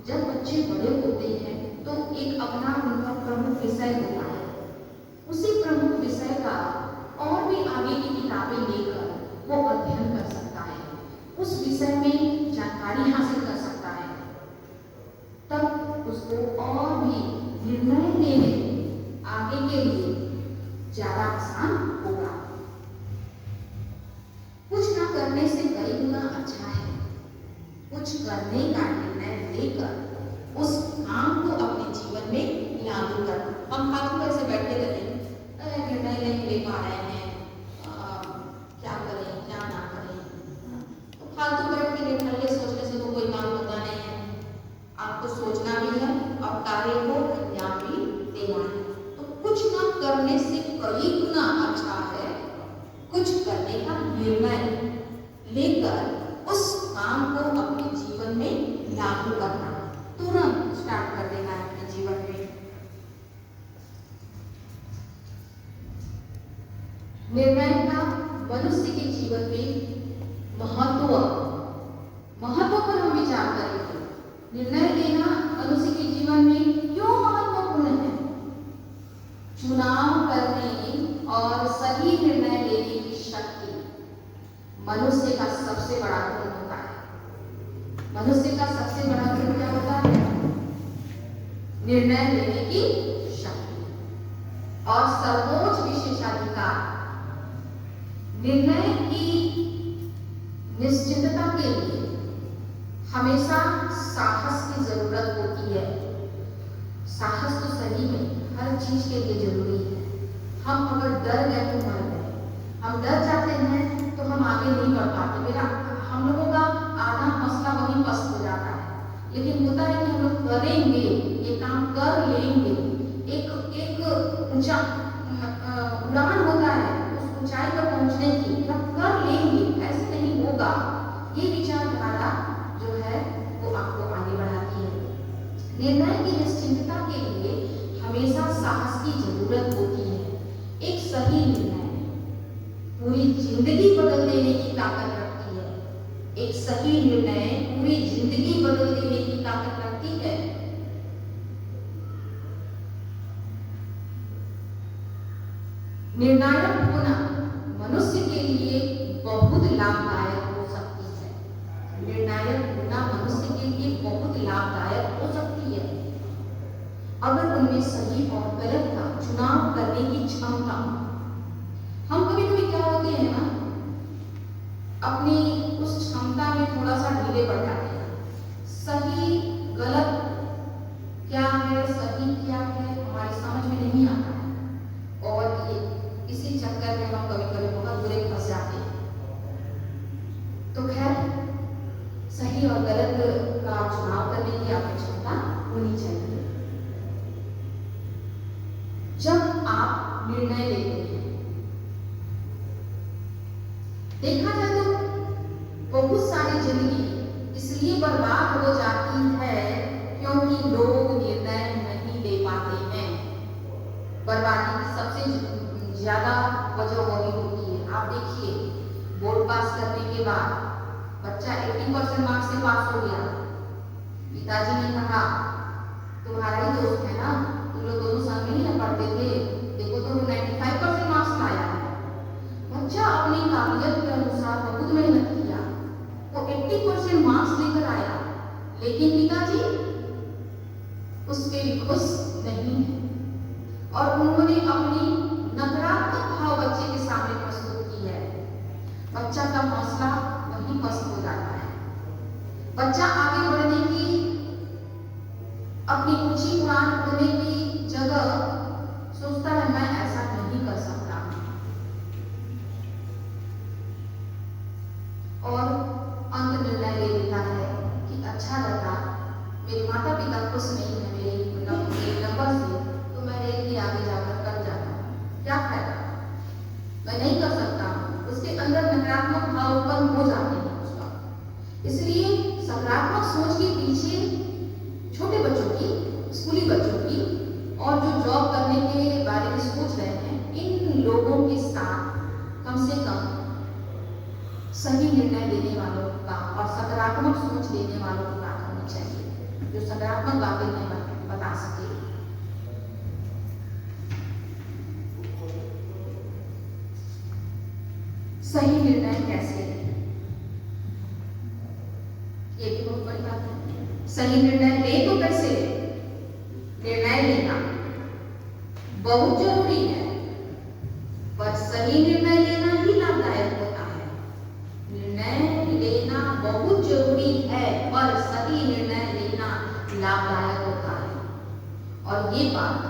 जब बच्चे बड़े होते हैं तो एक अपना उनका प्रमुख विषय होता है, उसी प्रमुख विषय का और भी आगे की किताबें लेकर वो अध्ययन कर सकता है, उस विषय में जानकारी हासिल कर सकता है, तब उसको और भी निर्णय लेने आगे के लिए ज्यादा आसान होगा। कुछ ना करने से कई गुना अच्छा है कुछ करने का निर्णय लेकर उस काम को अपने जीवन में लागू करना। हम फालतू ऐसे बैठे रहे, निर्णय नहीं ले पा रहे हैं, क्या करें क्या ना करें, तो फालतू बैठ के निर्णय सोचने से तो कोई काम होता नहीं है। आपको सोचना भी है और कार्य को अंजाम भी देना है। तो कुछ ना करने से कई गुना अच्छा है कुछ करने का निर्णय लेकर उस काम को अपने जीवन में लागू करना, तुरंत स्टार्ट कर देना है अपने जीवन में। निर्णय का मनुष्य के जीवन में महत्व पर हम विचार करेंगे। निर्णय लेना मनुष्य के जीवन में क्यों महत्वपूर्ण चुनाव करने और सही निर्णय लेने की शक्ति मनुष्य का सबसे बड़ा गुण होता है। मनुष्य का सबसे बड़ा गुण क्या होता है? निर्णय लेने की शक्ति और सर्वोच्च विशेषाधिकार। निर्णय की निश्चितता के लिए हमेशा साहस की जरूरत होती है। साहस तो सही में हर चीज के लिए जरूरी है। हम अगर डर गए तो मर गए। हम डर जाते हैं तो हम आगे नहीं बढ़ पाते। मेरा हम लोगों का आधा मसला वहीं पस्त हो जाता है। लेकिन होता है कि हम लोग करेंगे, ये काम कर लेंगे। एक ऊंचा उड़ान होता है उस ऊंचाई पर पहुंचने की, हम कर लेंगे, ऐसे नहीं होगा। ये विचारधारा जो है वो आपको आगे बढ़ाती है। निर्णय की निश्चितता के लिए हमेशा साहस की जरूरत होती है। एक सही निर्णय पूरी जिंदगी बदल देने की ताकत रखती है। एक सही निर्णय पूरी जिंदगी बदल देने की ताकत रखती है। निर्णायक होना मनुष्य के लिए बहुत लाभदायक हो सकती है। निर्णायक होना मनुष्य के लिए बहुत लाभदायक हो सकती है अगर उनमें सही और गलत का चुनाव करने की क्षमता। हम कभी कभी क्या होते हैं ना, अपनी उस क्षमता में थोड़ा सा ढीले पड़ जाते हैं। सही गलत क्या है, सही क्या है, हमारी समझ में नहीं आता है और ये इसी चक्कर में हम कभी कभी बहुत बुरे फंस जाते हैं। तो खैर, सही और गलत का चुनाव करने की आपकी क्षमता होनी चाहिए। जब आप निर्णय लेते हैं, देखा जाए तो बहुत सारी जिंदगी इसलिए बर्बाद हो जाती है क्योंकि लोग निर्णय नहीं ले पाते हैं। बर्बादी की सबसे ज्यादा वजह वही होती है। आप देखिए, बोर्ड पास करने के बाद बच्चा 80% मार्क्स से पास हो गया। पिताजी ने कहा, तुम्हारा ही दोस्त है ना, तुम लोग दोनों साथ में ही ना पढ़ते थे, देखो तो 95% मार्क्स लाया है। बच्चा अपनी काबिलियत के अनुसार बहुत मेहनत किया, वो 80% मार्क्स लेकर आया, लेकिन पिताजी उस पर भी खुश नहीं है और उन्होंने अपनी नकारात्मक भाव बच्चे के सामने प्रस्तुत की है। बच्चा का हौसला वहीं पस्त हो जाता है। बच्चा आगे बढ़ने की, अपनी ऊंची उड़ान भरने की जगह सोचता है मैं ऐसा नहीं कर सकता, और अंत निर्णय ले लेता है कि अच्छा लगा, मेरे माता पिता खुश नहीं है मेरे नंबर से, तो मैं रेल के आगे जाकर कर जाता हूँ, क्या फायदा, मैं नहीं कर सकता। उसके अंदर नकारात्मक भाव उत्पन्न हो जाते हैं उसका। इसलिए सकारात्मक सोच के पीछे छोटे बच्चों की, स्कूली बच्चों की और जो जॉब करने के बारे में सोच रहे हैं, इन लोगों के साथ कम से कम सही निर्णय लेने वालों का और सकारात्मक सोच लेने वालों की बात होनी चाहिए, जो सकारात्मक बातें हमें बता सके। सही निर्णय कैसे, ये भी बहुत बड़ी बात है। सही निर्णय ले तो कैसे? निर्णय लेना बहुत जरूरी है, पर सही निर्णय लेना ही लाभदायक होता है। निर्णय लेना बहुत जरूरी है, पर सही निर्णय लेना लाभदायक होता है, और ये बात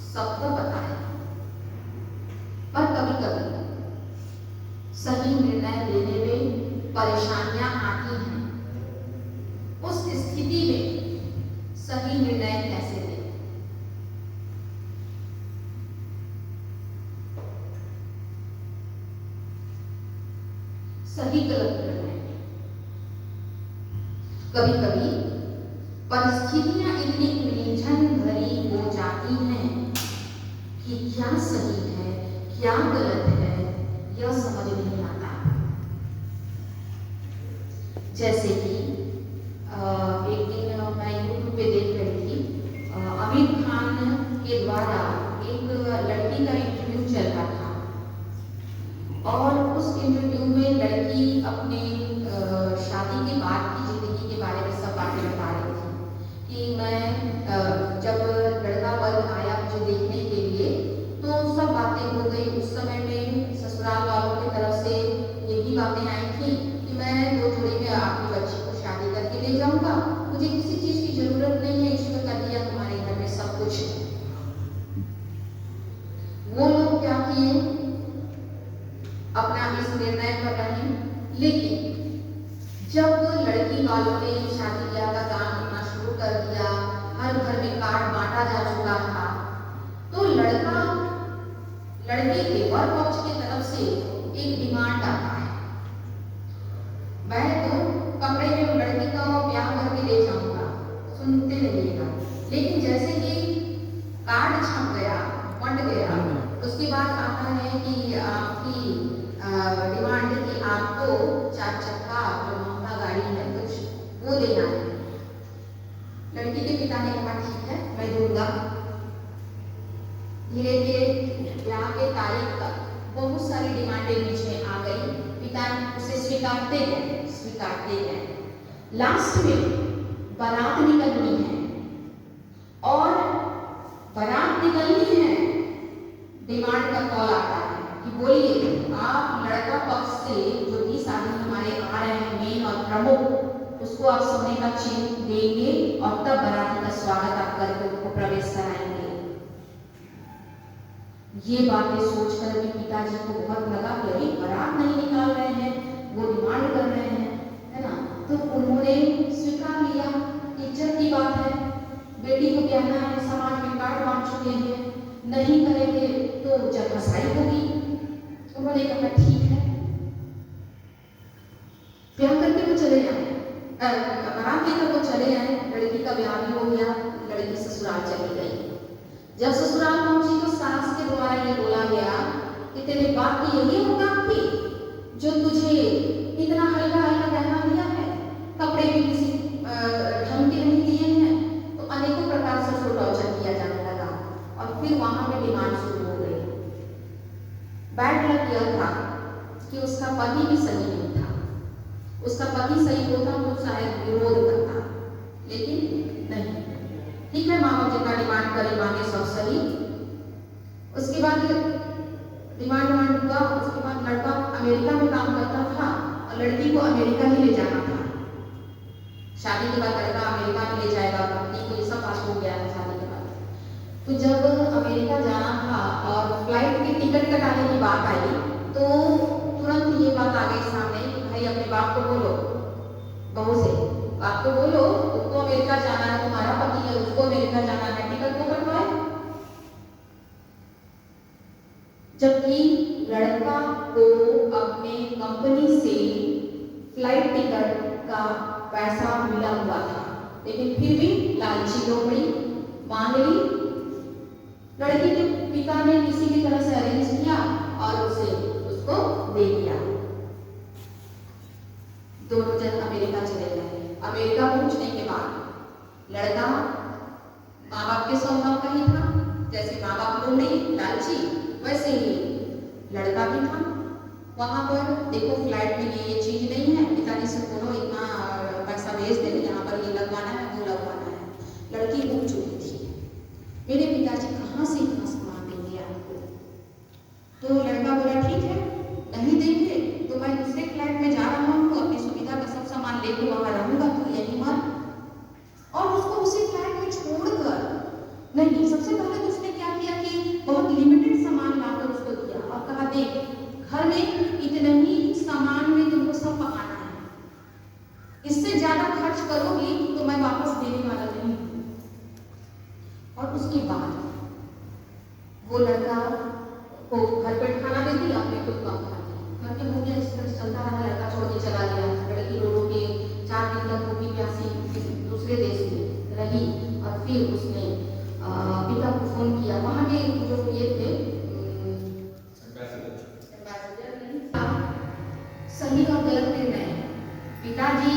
सबको पता है। पर कभी कभी सही निर्णय लेने में परेशानियां आती हैं। उस स्थिति में सही निर्णय कैसे लें? सही गलत निर्णय, कभी कभी परिस्थितियां इतनी उलझन भरी हो जाती हैं कि क्या सही है क्या गलत है यह समझ नहीं आता। जैसे कि एक दिन मैं YouTube पे देख रही थी, आमिर खान के द्वारा एक लड़की का इंटरव्यू चल रहा था और उस इंटरव्यू में लड़की अपने शादी के बाद की जिंदगी के बारे में सब बातें बता रही थी कि मैं जब लड़का वर्ग आया मुझे देखने के लिए तो सब बातें हो गई। उस समय में ससुराल वालों की तरफ से यही बातें आई थी कि मैं 2 जोड़ी में आपकी बच्ची को शादी करके ले जाऊंगा, मुझे किसी चीज की जरूरत नहीं है, ईश्वर कर दिया तुम्हारे घर में सब कुछ है। वो लोग क्या किए, अपना इस निर्णय पर रहे, लेकिन जब लड़की वालों ने शादी ब्याह का काम करना शुरू कर दिया, हर घर में कार्ड बांटा जा चुका था, तो लड़के के वर पक्ष की तरफ से एक डिमांड आता है, मैं तो कपड़े में लड़की का ब्याह करके ले जाऊंगा, सुनते रहिएगा। लेकिन जैसे ही कार्ड छप गया, बंट गया, उसके बाद आता है कि आपकी डिमांड है कि आपको 4 चक्का जो महंगा गाड़ी है कुछ वो लेना है। लड़की के पिता ने कहा ठीक है मैं दूंगा। धीरे धीरे ब्याह के तारीख तक बहुत सारी डिमांडें बीच में आ गई, पिता उसे स्वीकारते गए। लास्ट में बारात निकलनी है और बारात निकलनी है, डिमांड का कॉल आता है कि बोलिए आप लड़का पक्ष से जो 20 आदमी हमारे आ रहे हैं मेन और प्रमुख, उसको आप सोने का चिन्ह देंगे और तब बाराती का स्वागत आप करके उनको प्रवेश कराएंगे। ये बातें सोचकर भी पिताजी को बहुत लगा कि अरे बारात नहीं निकाल रहे हैं, वो डिमांड कर रहे हैं, है ना। तो उन्होंने स्वीकार लिया, इज्जत की बात है, बेटी को ब्याहना है, समाज में कार्ड बांट चुके हैं, नहीं करेंगे तो जब हंसाई होगी। उन्होंने कहा ठीक है, ब्याह करके वो चले आए, बारात लेकर वो चले आए, लड़की का ब्याह भी हो गया, लड़की ससुराल चली गई। जब ससुराल पहुंची तो सास के द्वारा ये बोला गया कि तेरे बाप की यही औकात थी जो तुझे इतना हल्का हल्का गहना दिया है, कपड़े भी किसी ढंग के नहीं दिए हैं। तो अनेकों प्रकार से उसको टॉर्चर किया जाने लगा और फिर वहां पे डिमांड शुरू हो गई। बैड लक यह था कि उसका पति भी सही नहीं था, उसका पति सही होता तो शायद विरोध करता, लेकिन नहीं। ठीक है, माँ बाप जितना डिमांड करे मांगे सब सही। उसके बाद डिमांड हुआ, उसके बाद लड़का अमेरिका में काम करता था और लड़की को अमेरिका ही ले जाना था। शादी के बाद लड़का अमेरिका में ले जाएगा कंपनी को, ये सब बात हो गया था शादी के बाद। तो जब अमेरिका जाना था और फ्लाइट की टिकट कटाने की बात आई तो तुरंत ये बात आ गई सामने कि भाई अपने बाप को बोलो, बहू से बाप को बोलो उसको अमेरिका जाना है, तुम्हारा पति है उसको अमेरिका जाना है, टिकट को कटवाए। जबकि लड़का को अपने कंपनी से फ्लाइट टिकट का पैसा मिला हुआ था, लेकिन फिर भी लालची लोमड़ी मांग ली। लड़की के पिता ने किसी की तरह से अरेंज किया और उसको दे दिया। दोनों जन अमेरिका चले गए। अमेरिका पहुंचने के बाद लड़का माँ बाप के स्वभाव का ही था, जैसे माँ बाप लोमड़ी लालची वैसे ही लड़का भी था। वहां पर देखो फ्लाइट में ये चीज नहीं है, पिताजी से बोलो इतना पैसा भेज दे, यहाँ पर ये लगवाना है वो लगवाना है। लड़की उठ चुकी थी, मेरे पिताजी कहाँ से इतना सामान देंगे आपको। तो लड़का बोला ठीक है नहीं देंगे तो मैं दूसरे फ्लैट में जा रहा हूँ, अपनी सुविधा का सब सामान लेके वहां रहूंगा, तो यही मत। और उसको उसी फ्लैट में छोड़कर नहीं, सबसे पहले तो उसने क्या किया कि बहुत लिमिटेड सामान लाकर उसको दिया और कहा देख घर में इतने ही सामान में तुमको सब पकाना है, इससे ज्यादा खर्च करोगी तो मैं वापस देने वाला नहीं हूँ। और उसके बाद वो लड़का को घर पे खाना दे दिया, अपने खुद का घर के हो गया। इस तरह चलता रहा, लड़का छोड़ के चला गया। लड़की रो रो के 4 दिन तक भूखी प्यासी दूसरे देश में रही और फिर उसने पिता को फोन किया। वहां के जो ये थे सही और गलत निर्णय, पिताजी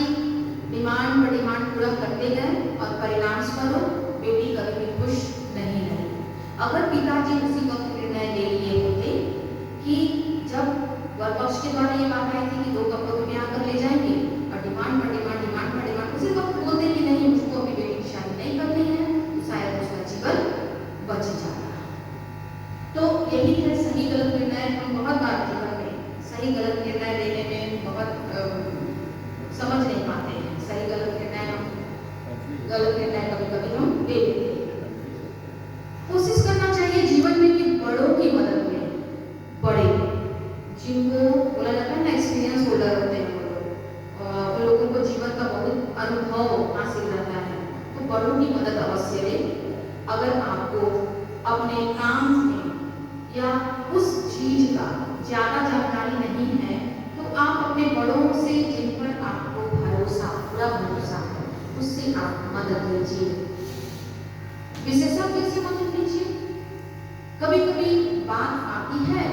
डिमांड पर डिमांड पूरा करते गए और परिणाम स्वरूप बेटी कभी भी खुश नहीं रही। अगर पिताजी उसी वक्त निर्णय पक्ष के द्वारा ये बात आई थी कि 2 कपड़ों में ब्याह कर ले जाएंगे और डिमांड पर डिमांड डिमांड पर डिमांड, उसी वक्त बोलते कि नहीं मुझको अपनी बेटी की शादी नहीं करनी है, तो शायद उसका जीवन बच जाता। तो यही है सही गलत निर्णय। हम बहुत बार जीवन में सही गलत निर्णय लेने में बहुत समझ नहीं पाते हैं। सही गलत निर्णय कभी कभी हम ले लेते हैं। कोशिश करना चाहिए जीवन में कि बड़ों की मदद में, बड़े जिनको बोला जाता है ना एक्सपीरियंस होल्डर होते हैं उन लोगों को जीवन का बहुत अनुभव हासिल रहता है, तो बड़ों की मदद अवश्य लें। अगर आपको अपने काम में या उस चीज का ज्यादा जानकारी नहीं है तो आप अपने बड़ों से जिन पर आपको भरोसा, पूरा भरोसा है, उससे आप मदद लीजिए। विशेषज्ञ से मदद लीजिए। कभी कभी बात आती है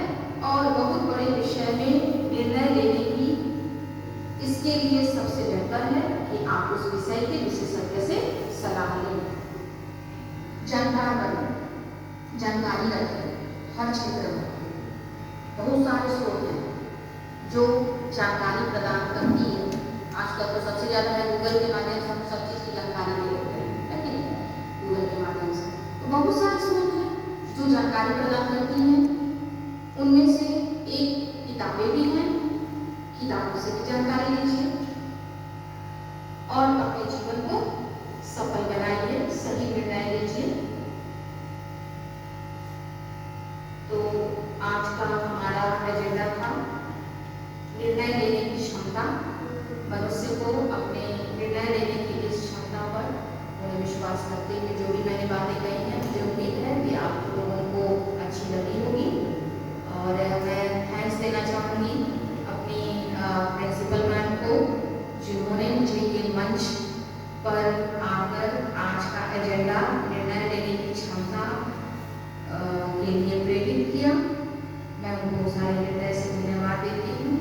और बहुत बड़े विषय में निर्णय लेने की, इसके लिए सबसे बेहतर है कि आप उस विषय के विशेषज्ञ से सलाह लें। जानकारी रखें। हर क्षेत्र में बहुत सारे स्रोत हैं जो जानकारी प्रदान करती है। आजकल तो सबसे ज्यादा है गूगल के माध्यम से हम सब चीज की जानकारी ले लेते हैं, है कि नहीं? गूगल के माध्यम से तो बहुत सारे स्रोत हैं जो जानकारी प्रदान करती हैं। उनमें से एक किताबें भी हैं, किताबों से भी जानकारी लीजिए और अपने जीवन को सफल बनाइए, सही निर्णय लीजिए। तो आज का हमारा एजेंडा था निर्णय लेने की क्षमता। मनुष्य को अपने निर्णय लेने की इस क्षमता पर मुझे विश्वास करते हुए जो भी मैंने बातें कही हैं, मुझे उम्मीद है कि आप लोगों को अच्छी लगी होगी। और मैं थैंक्स देना चाहूँगी अपनी प्रिंसिपल मैम को, जिन्होंने मुझे ये मंच पर आकर आज का एजेंडा निर्णय लेने की क्षमता के लिए प्रेरित किया। मैं उनको सारे हृदय से धन्यवाद देती हूँ।